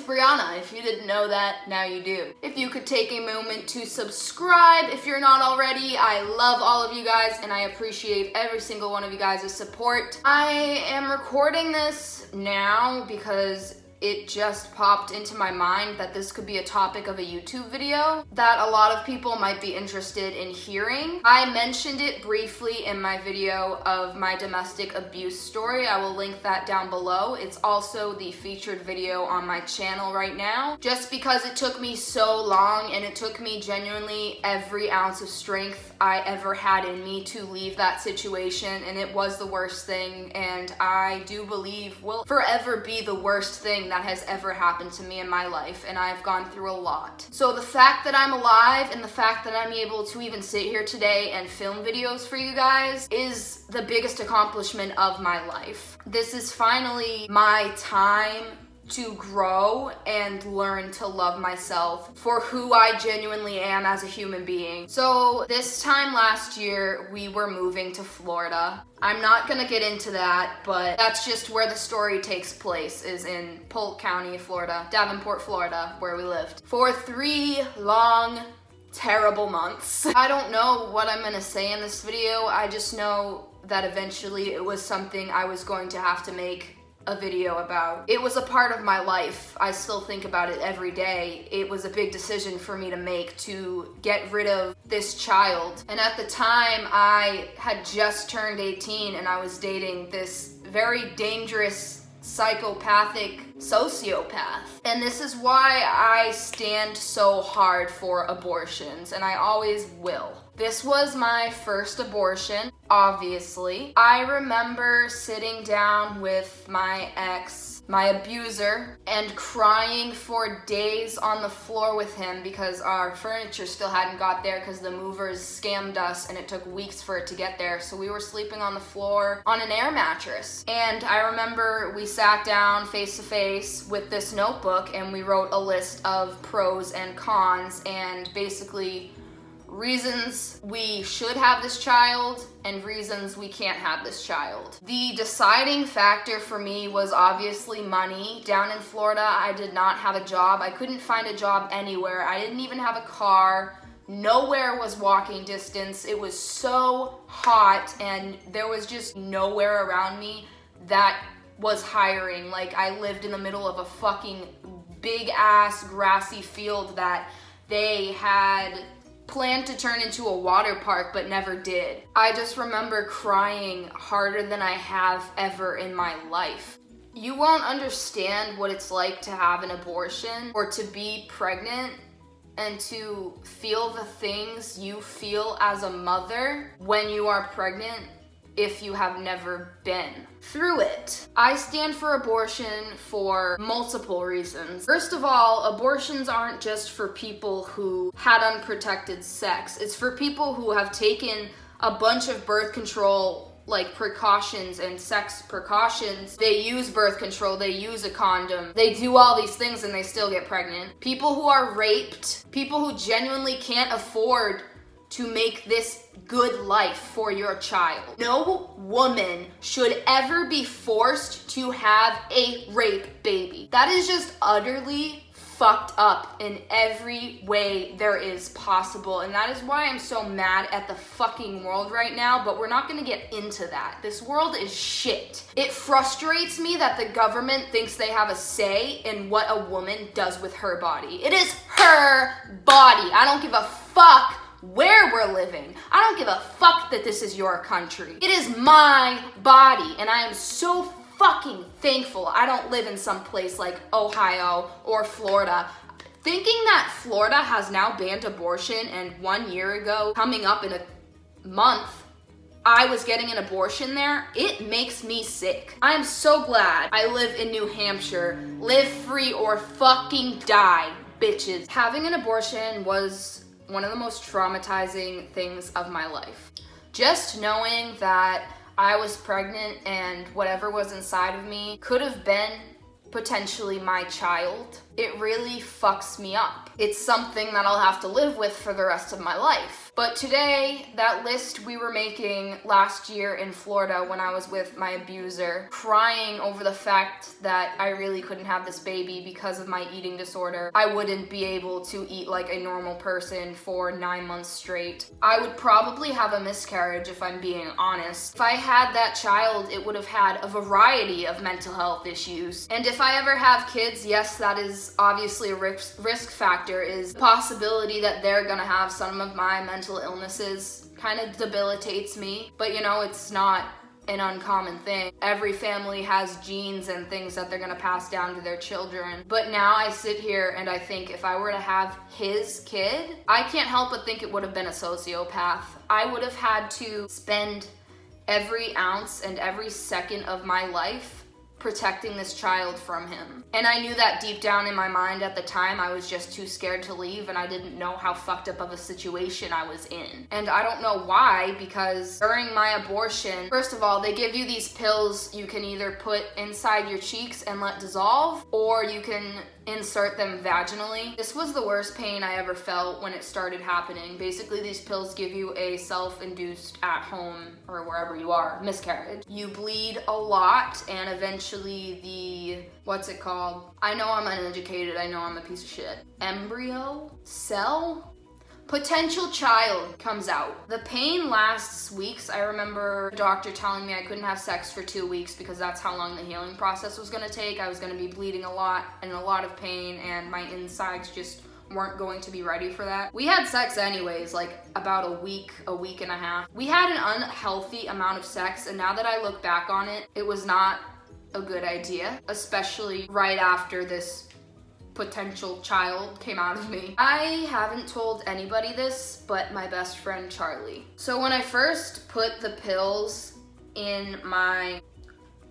Brianna. If you didn't know that, now you do. If you could take a moment to subscribe if you're not already. I love all of you guys and I appreciate every single one of you guys' support. I am recording this now because it just popped into my mind that this could be a topic of a YouTube video that a lot of people might be interested in hearing. I mentioned it briefly in my video of my domestic abuse story. I will link that down below. It's also the featured video on my channel right now. Just because it took me so long and it took me genuinely every ounce of strength I ever had in me to leave that situation, and it was the worst thing, and I do believe will forever be the worst thing that has ever happened to me in my life, and I've gone through a lot. So the fact that I'm alive and the fact that I'm able to even sit here today and film videos for you guys is the biggest accomplishment of my life. This is finally my time to grow and learn to love myself for who I genuinely am as a human being. So this time last year, we were moving to Florida. I'm not gonna get into that, but that's just where the story takes place, is in Polk County, Florida, Davenport, Florida, where we lived for 3 long, terrible months. I don't know what I'm gonna say in this video. I just know that eventually it was something I was going to have to make a video about. It was a part of my life. I still think about it every day. It was a big decision for me to make to get rid of this child. And at the time, I had just turned 18 and I was dating this very dangerous psychopathic sociopath. And this is why I stand so hard for abortions, and I always will. This was my first abortion, obviously. I remember sitting down with my ex, my abuser, and crying for days on the floor with him because our furniture still hadn't got there because the movers scammed us and it took weeks for it to get there. So we were sleeping on the floor on an air mattress. And I remember we sat down face to face with this notebook and we wrote a list of pros and cons and basically reasons we should have this child and reasons we can't have this child. The deciding factor for me was obviously money. Down in Florida, I did not have a job. I couldn't find a job anywhere. I didn't even have a car. Nowhere was walking distance. It was so hot and there was just nowhere around me that was hiring. Like, I lived in the middle of a fucking big ass grassy field that they had planned to turn into a water park but never did. I just remember crying harder than I have ever in my life. You won't understand what it's like to have an abortion or to be pregnant and to feel the things you feel as a mother when you are pregnant if you have never been through it. I stand for abortion for multiple reasons. First of all, abortions aren't just for people who had unprotected sex. It's for people who have taken a bunch of birth control like precautions and sex precautions. They use birth control, they use a condom, they do all these things and they still get pregnant. People who are raped, people who genuinely can't afford to make this good life for your child. No woman should ever be forced to have a rape baby. That is just utterly fucked up in every way there is possible. And that is why I'm so mad at the fucking world right now, but we're not gonna get into that. This world is shit. It frustrates me that the government thinks they have a say in what a woman does with her body. It is her body. I don't give a fuck where we're living. I don't give a fuck that this is your country. It is my body, and I am so fucking thankful I don't live in some place like Ohio or Florida. Thinking that Florida has now banned abortion and 1 year ago, coming up in a month, I was getting an abortion there, it makes me sick. I am so glad I live in New Hampshire. Live free or fucking die, bitches. Having an abortion was one of the most traumatizing things of my life. Just knowing that I was pregnant and whatever was inside of me could have been potentially my child, it really fucks me up. It's something that I'll have to live with for the rest of my life. But today, that list we were making last year in Florida when I was with my abuser, crying over the fact that I really couldn't have this baby because of my eating disorder. I wouldn't be able to eat like a normal person for 9 months straight. I would probably have a miscarriage if I'm being honest. If I had that child, it would have had a variety of mental health issues. And if I ever have kids, yes, that is obviously a risk factor, is the possibility that they're gonna have some of my mental illnesses. Kind of debilitates me, but you know, it's not an uncommon thing. Every family has genes and things that they're gonna pass down to their children. But now I sit here and I think if I were to have his kid, I can't help but think it would have been a sociopath. I would have had to spend every ounce and every second of my life protecting this child from him. And I knew that deep down in my mind at the time. I was just too scared to leave, and I didn't know how fucked up of a situation I was in. And I don't know why, because during my abortion, first of all, they give you these pills you can either put inside your cheeks and let dissolve, or you can insert them vaginally. This was the worst pain I ever felt when it started happening. Basically, these pills give you a self-induced at home, or wherever you are, miscarriage. You bleed a lot, and eventually the, what's it called? I know I'm uneducated, I know I'm a piece of shit. Embryo? Cell? Potential child comes out. The pain lasts weeks. I remember the doctor telling me I couldn't have sex for 2 weeks because that's how long the healing process was gonna take. I was gonna be bleeding a lot and a lot of pain, and my insides just weren't going to be ready for that. We had sex anyways, like about a week and a half. We had an unhealthy amount of sex, and now that I look back on it, it was not a good idea, especially right after this potential child came out of me. I haven't told anybody this, but my best friend Charlie. So when I first put the pills in my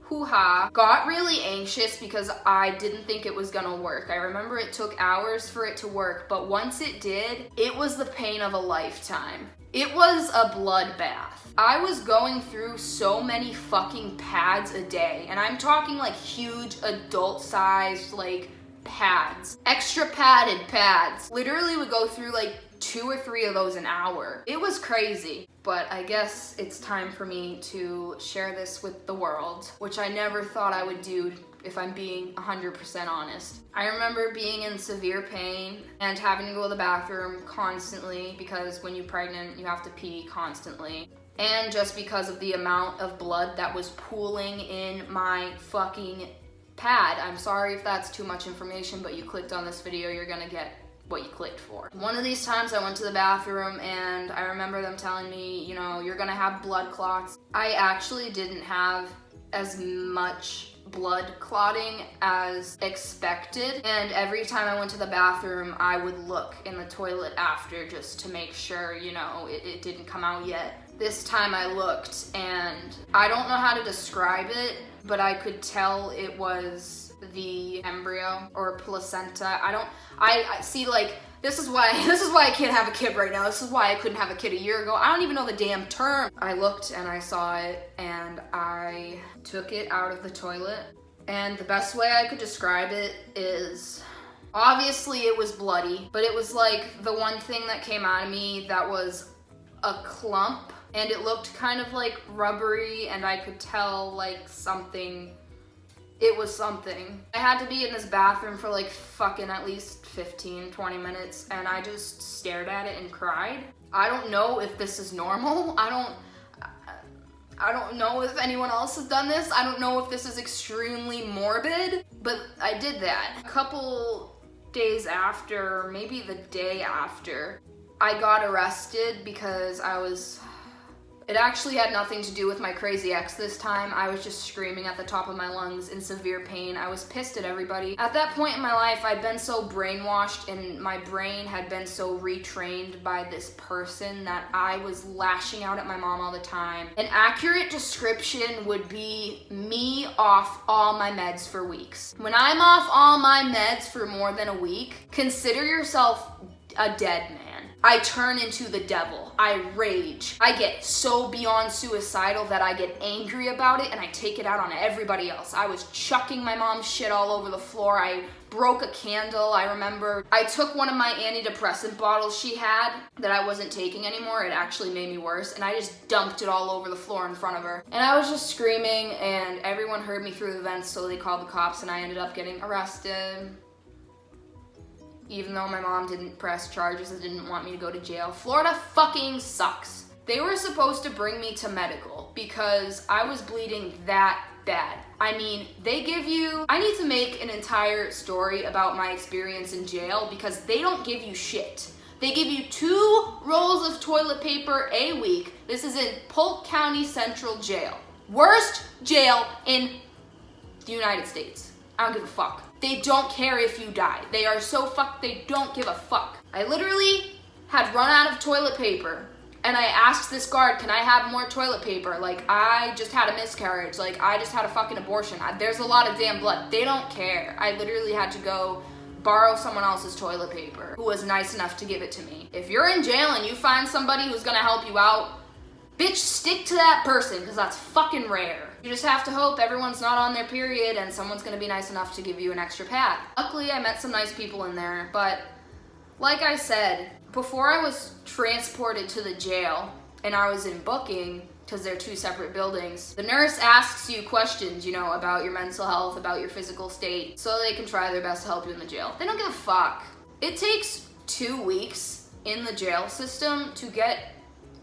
hoo-ha, got really anxious because I didn't think it was gonna work. I remember it took hours for it to work, but once it did, it was the pain of a lifetime. It was a bloodbath. I was going through so many fucking pads a day, and I'm talking like huge adult-sized, like, pads. Extra padded pads. Literally would go through like 2 or 3 of those an hour. It was crazy. But I guess it's time for me to share this with the world, which I never thought I would do, if I'm being 100% honest. I remember being in severe pain and having to go to the bathroom constantly, because when you're pregnant, you have to pee constantly. And just because of the amount of blood that was pooling in my fucking pad. I'm sorry if that's too much information, but you clicked on this video, you're gonna get what you clicked for. One of these times I went to the bathroom and I remember them telling me, you know, you're gonna have blood clots. I actually didn't have as much blood clotting as expected, and every time I went to the bathroom I would look in the toilet after just to make sure, you know, it didn't come out yet. This time I looked, and I don't know how to describe it, but I could tell it was the embryo or placenta. I see, like, this is why I can't have a kid right now. This is why I couldn't have a kid a year ago. I don't even know the damn term. I looked and I saw it, and I took it out of the toilet. And the best way I could describe it is, obviously it was bloody, but it was like the one thing that came out of me that was a clump, and it looked kind of like rubbery, and I could tell like something. It was something. I had to be in this bathroom for like fucking at least 15-20 minutes, and I just stared at it and cried. I don't know if this is normal. I don't know if anyone else has done this. I don't know if this is extremely morbid, but I did that. A couple days after, maybe the day after, I got arrested because it actually had nothing to do with my crazy ex this time. I was just screaming at the top of my lungs in severe pain. I was pissed at everybody. At that point in my life, I'd been so brainwashed, and my brain had been so retrained by this person that I was lashing out at my mom all the time. An accurate description would be me off all my meds for weeks. When I'm off all my meds for more than a week, consider yourself a dead man. I turn into the devil. I rage. I get so beyond suicidal that I get angry about it and I take it out on everybody else. I was chucking my mom's shit all over the floor. I broke a candle. I remember I took one of my antidepressant bottles she had that I wasn't taking anymore. It actually made me worse, and I just dumped it all over the floor in front of her. And I was just screaming, and everyone heard me through the vents, so they called the cops, and I ended up getting arrested. Even though my mom didn't press charges and didn't want me to go to jail. Florida fucking sucks. They were supposed to bring me to medical because I was bleeding that bad. I mean, I need to make an entire story about my experience in jail because they don't give you shit. They give you 2 rolls of toilet paper a week. This is in Polk County Central Jail. Worst jail in the United States. I don't give a fuck. They don't care if you die. They are so fucked, they don't give a fuck. I literally had run out of toilet paper. And I asked this guard, can I have more toilet paper? Like, I just had a miscarriage. Like, I just had a fucking abortion. There's a lot of damn blood. They don't care. I literally had to go borrow someone else's toilet paper who was nice enough to give it to me. If you're in jail and you find somebody who's gonna help you out, bitch, stick to that person, because that's fucking rare. You just have to hope everyone's not on their period and someone's gonna be nice enough to give you an extra pad. Luckily, I met some nice people in there, but like I said, before I was transported to the jail and I was in booking, because they're 2 separate buildings, the nurse asks you questions, about your mental health, about your physical state, so they can try their best to help you in the jail. They don't give a fuck. It takes 2 weeks in the jail system to get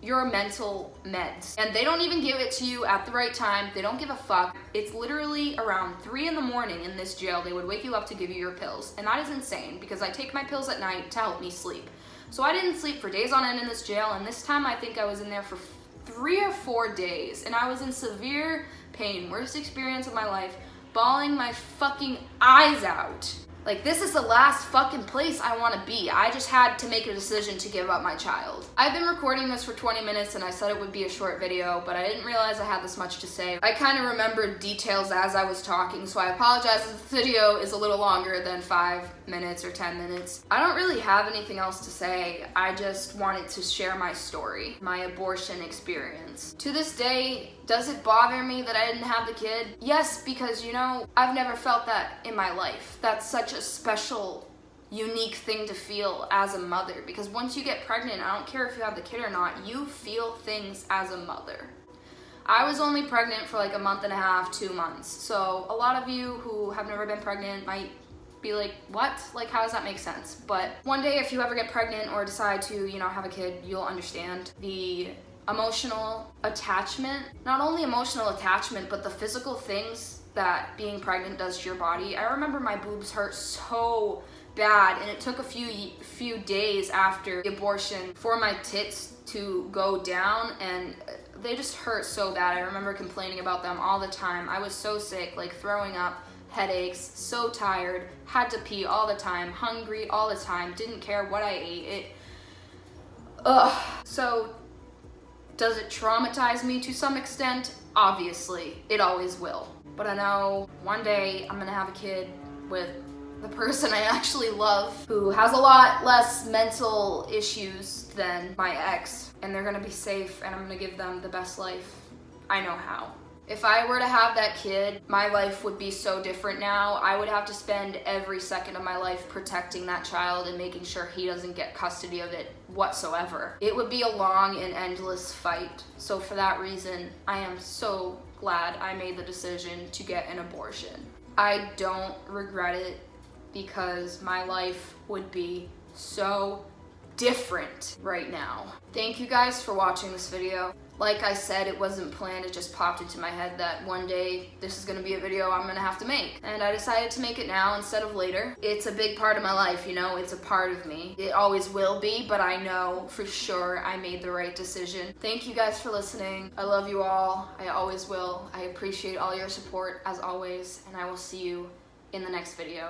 your mental meds. And they don't even give it to you at the right time. They don't give a fuck. It's literally around 3 in the morning in this jail. They would wake you up to give you your pills. And that is insane because I take my pills at night to help me sleep. So I didn't sleep for days on end in this jail. And this time I think I was in there for 3 or 4 days. And I was in severe pain. Worst experience of my life. Bawling my fucking eyes out. Like, this is the last fucking place I want to be. I just had to make a decision to give up my child. I've been recording this for 20 minutes and I said it would be a short video, but I didn't realize I had this much to say. I kind of remembered details as I was talking, so I apologize if the video is a little longer than 5 minutes or 10 minutes. I don't really have anything else to say. I just wanted to share my story, my abortion experience. To this day, does it bother me that I didn't have the kid? Yes, because I've never felt that in my life. That's such a special, unique thing to feel as a mother, because once you get pregnant, I don't care if you have the kid or not, you feel things as a mother. I was only pregnant for like a month and a half, 2 months. So a lot of you who have never been pregnant might be like, what? Like, how does that make sense? But one day, if you ever get pregnant or decide to, have a kid, you'll understand the emotional attachment. Not only emotional attachment, but the physical things that being pregnant does to your body. I remember my boobs hurt so bad, and it took a few days after the abortion for my tits to go down, and they just hurt so bad. I remember complaining about them all the time. I was so sick, like throwing up, headaches, so tired, had to pee all the time, hungry all the time, didn't care what I ate. So does it traumatize me to some extent? Obviously, it always will. But I know one day I'm gonna have a kid with the person I actually love, who has a lot less mental issues than my ex, and they're gonna be safe, and I'm gonna give them the best life I know how. If I were to have that kid, my life would be so different now. I would have to spend every second of my life protecting that child and making sure he doesn't get custody of it whatsoever. It would be a long and endless fight. So for that reason, I am so glad I made the decision to get an abortion. I don't regret it because my life would be so different right now. Thank you guys for watching this video. Like I said, it wasn't planned, it just popped into my head that one day this is gonna be a video I'm gonna have to make. And I decided to make it now instead of later. It's a big part of my life, it's a part of me. It always will be, but I know for sure I made the right decision. Thank you guys for listening. I love you all, I always will. I appreciate all your support as always, and I will see you in the next video.